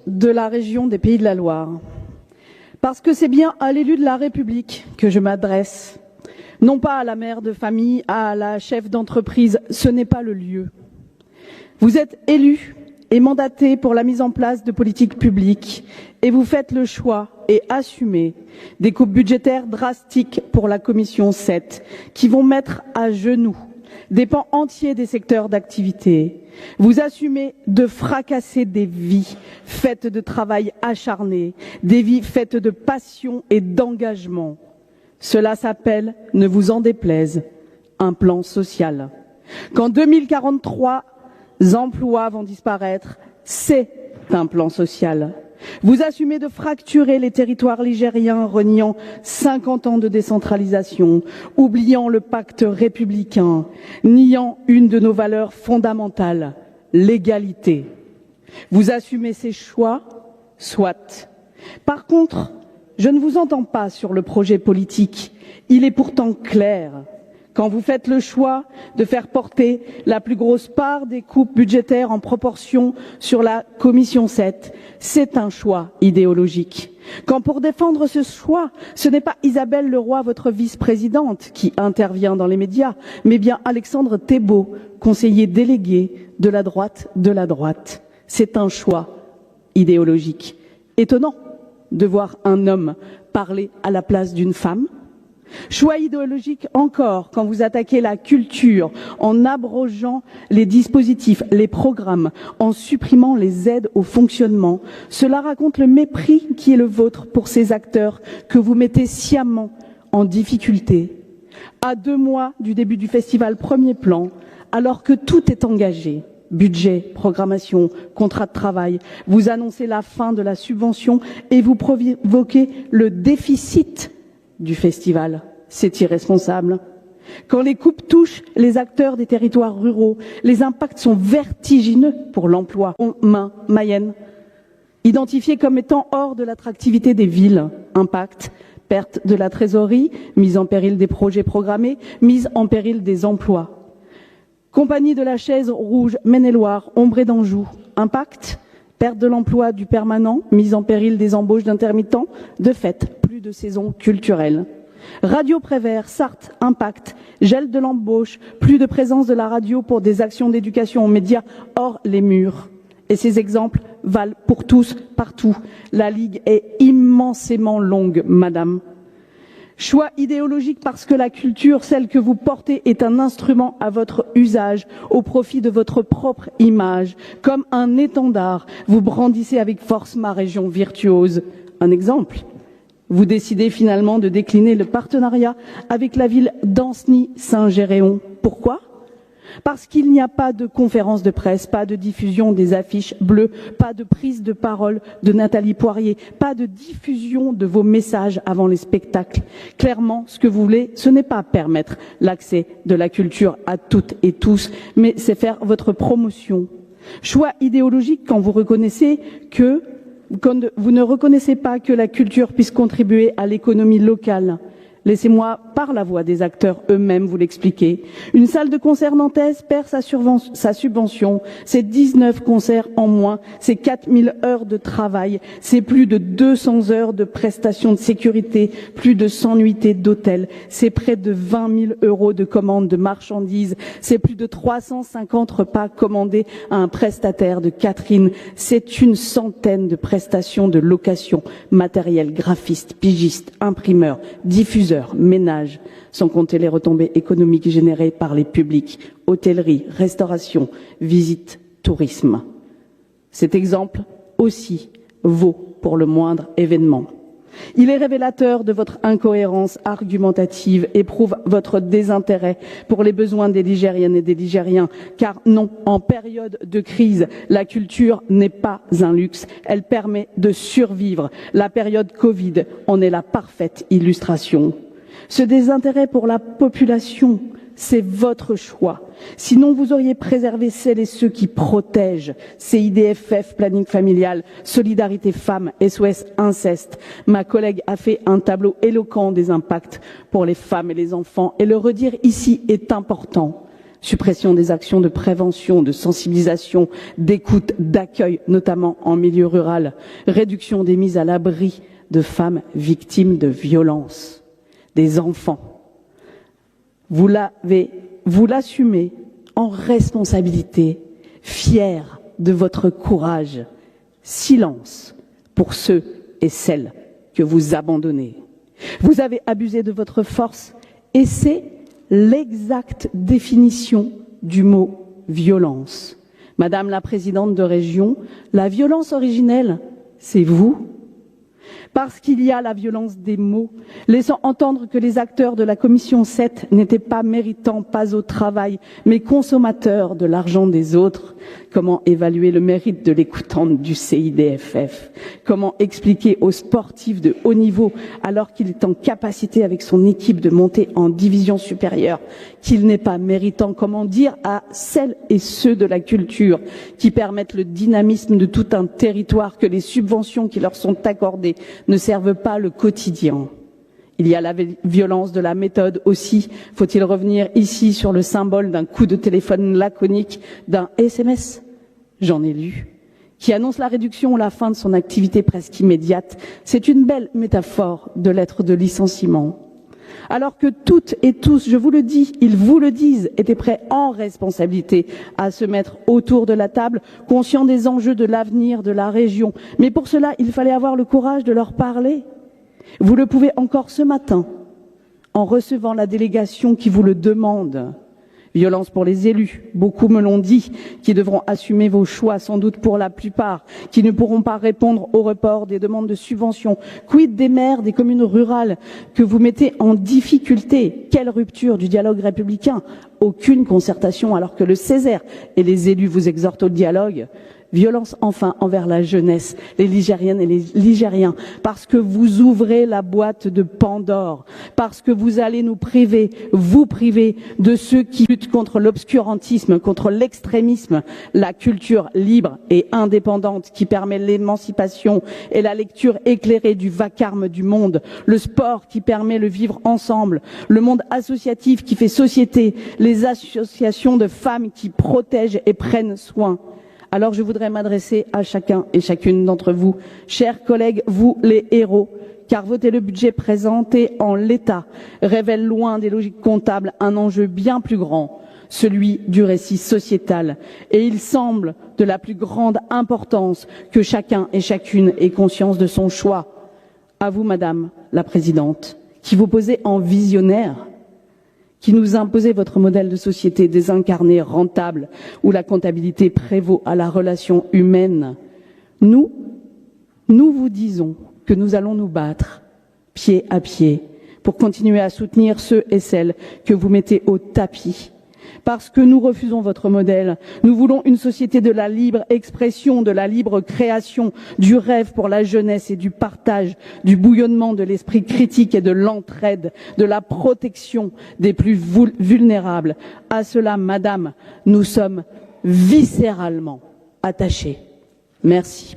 de la région des Pays de la Loire, parce que c'est bien à l'élu de la République que je m'adresse, non pas à la mère de famille, à la chef d'entreprise, ce n'est pas le lieu. Vous êtes élu et mandaté pour la mise en place de politiques publiques et vous faites le choix et assumez des coupes budgétaires drastiques pour la Commission 7 qui vont mettre à genoux des pans entiers des secteurs d'activité. Vous assumez de fracasser des vies faites de travail acharné, des vies faites de passion et d'engagement. Cela s'appelle, ne vous en déplaise, un plan social. Qu'en 2043, emplois vont disparaître, c'est un plan social. Vous assumez de fracturer les territoires ligériens, reniant 50 ans de décentralisation, oubliant le pacte républicain, niant une de nos valeurs fondamentales, l'égalité. Vous assumez ces choix, soit. Par contre, je ne vous entends pas sur le projet politique. Il est pourtant clair. Quand vous faites le choix de faire porter la plus grosse part des coupes budgétaires en proportion sur la Commission 7, c'est un choix idéologique. Quand pour défendre ce choix, ce n'est pas Isabelle Leroy, votre vice-présidente, qui intervient dans les médias, mais bien Alexandre Thébault, conseiller délégué de la droite de la droite. C'est un choix idéologique. Étonnant de voir un homme parler à la place d'une femme. Choix idéologique encore quand vous attaquez la culture en abrogeant les dispositifs, les programmes, en supprimant les aides au fonctionnement. Cela raconte le mépris qui est le vôtre pour ces acteurs que vous mettez sciemment en difficulté. À 2 mois du début du festival Premier Plan, alors que tout est engagé, budget, programmation, contrat de travail, vous annoncez la fin de la subvention et vous provoquez le déficit du festival. C'est irresponsable. Quand les coupes touchent les acteurs des territoires ruraux, les impacts sont vertigineux pour l'emploi. Mayenne, identifié comme étant hors de l'attractivité des villes. Impact, perte de la trésorerie, mise en péril des projets programmés, mise en péril des emplois. Compagnie de la Chaise Rouge, Maine-et-Loire, Ombré d'Anjou. Impact, perte de l'emploi du permanent, mise en péril des embauches d'intermittents, de fait, plus de saison culturelle. Radio Prévert, Sarthe, Impact, gel de l'embauche, plus de présence de la radio pour des actions d'éducation aux médias hors les murs. Et ces exemples valent pour tous, partout. La ligue est immensément longue, madame. Choix idéologique parce que la culture, celle que vous portez, est un instrument à votre usage, au profit de votre propre image. Comme un étendard, vous brandissez avec force ma région virtuose. Un exemple. Vous décidez finalement de décliner le partenariat avec la ville d'Ancenis-Saint-Géréon. Pourquoi ? Parce qu'il n'y a pas de conférence de presse, pas de diffusion des affiches bleues, pas de prise de parole de Nathalie Poirier, pas de diffusion de vos messages avant les spectacles. Clairement, ce que vous voulez, ce n'est pas permettre l'accès de la culture à toutes et tous, mais c'est faire votre promotion. Choix idéologique quand vous ne reconnaissez pas que la culture puisse contribuer à l'économie locale. Laissez-moi, par la voix des acteurs eux-mêmes, vous l'expliquer. Une salle de concert nantaise perd sa subvention. C'est 19 concerts en moins. C'est 4000 heures de travail. C'est plus de 200 heures de prestations de sécurité. Plus de 100 nuitées d'hôtel. C'est près de 20 000 euros de commandes de marchandises. C'est plus de 350 repas commandés à un prestataire de Catherine. C'est une centaine de prestations de location, matériel, graphiste, pigiste, imprimeur, diffuseur, ménage, sans compter les retombées économiques générées par les publics, hôtellerie, restauration, visites, tourisme. Cet exemple aussi vaut pour le moindre événement. Il est révélateur de votre incohérence argumentative et prouve votre désintérêt pour les besoins des Ligériennes et des Ligériens. Car non, en période de crise, la culture n'est pas un luxe, elle permet de survivre. La période Covid en est la parfaite illustration. Ce désintérêt pour la population, c'est votre choix. Sinon, vous auriez préservé celles et ceux qui protègent. CIDFF, planning familial, solidarité femmes, SOS inceste. Ma collègue a fait un tableau éloquent des impacts pour les femmes et les enfants. Et le redire ici est important. suppression des actions de prévention, de sensibilisation, d'écoute, d'accueil, notamment en milieu rural, réduction des mises à l'abri de femmes victimes de violences, des enfants. Vous l'assumez en responsabilité, fiers de votre courage. Silence pour ceux et celles que vous abandonnez. Vous avez abusé de votre force et c'est l'exacte définition du mot violence. Madame la présidente de région, la violence originelle, c'est vous. Parce qu'il y a la violence des mots, laissant entendre que les acteurs de la commission 7 n'étaient pas méritants, pas au travail, mais consommateurs de l'argent des autres. Comment évaluer le mérite de l'écoutante du CIDFF? Comment expliquer aux sportifs de haut niveau, alors qu'il est en capacité avec son équipe de monter en division supérieure, qu'il n'est pas méritant? Comment dire à celles et ceux de la culture qui permettent le dynamisme de tout un territoire que les subventions qui leur sont accordées ne servent pas le quotidien? Il y a la violence de la méthode aussi. Faut-il revenir ici sur le symbole d'un coup de téléphone laconique, d'un SMS, j'en ai lu, qui annonce la réduction ou la fin de son activité presque immédiate? C'est une belle métaphore de lettre de licenciement. Alors que toutes et tous, je vous le dis, ils vous le disent, étaient prêts en responsabilité à se mettre autour de la table, conscients des enjeux de l'avenir de la région. Mais pour cela, il fallait avoir le courage de leur parler. Vous le pouvez encore ce matin, en recevant la délégation qui vous le demande. Violence pour les élus, beaucoup me l'ont dit, qui devront assumer vos choix, sans doute pour la plupart, qui ne pourront pas répondre au report des demandes de subventions. Quid des maires des communes rurales que vous mettez en difficulté? Quelle rupture du dialogue républicain? Aucune concertation alors que le Césaire et les élus vous exhortent au dialogue. Violence enfin envers la jeunesse, les Ligériennes et les Ligériens, parce que vous ouvrez la boîte de Pandore, parce que vous allez nous priver, vous priver de ceux qui luttent contre l'obscurantisme, contre l'extrémisme, la culture libre et indépendante qui permet l'émancipation et la lecture éclairée du vacarme du monde, le sport qui permet le vivre ensemble, le monde associatif qui fait société, les associations de femmes qui protègent et prennent soin. Alors je voudrais m'adresser à chacun et chacune d'entre vous, chers collègues, vous les héros, car voter le budget présenté en l'état révèle loin des logiques comptables un enjeu bien plus grand, celui du récit sociétal. Et il semble de la plus grande importance que chacun et chacune ait conscience de son choix. À vous, Madame la Présidente, qui vous posez en visionnaire, qui nous imposez votre modèle de société désincarné, rentable, où la comptabilité prévaut à la relation humaine. Nous vous disons que nous allons nous battre, pied à pied, pour continuer à soutenir ceux et celles que vous mettez au tapis. Parce que nous refusons votre modèle. Nous voulons une société de la libre expression, de la libre création, du rêve pour la jeunesse et du partage, du bouillonnement de l'esprit critique et de l'entraide, de la protection des plus vulnérables. À cela, Madame, nous sommes viscéralement attachés. Merci.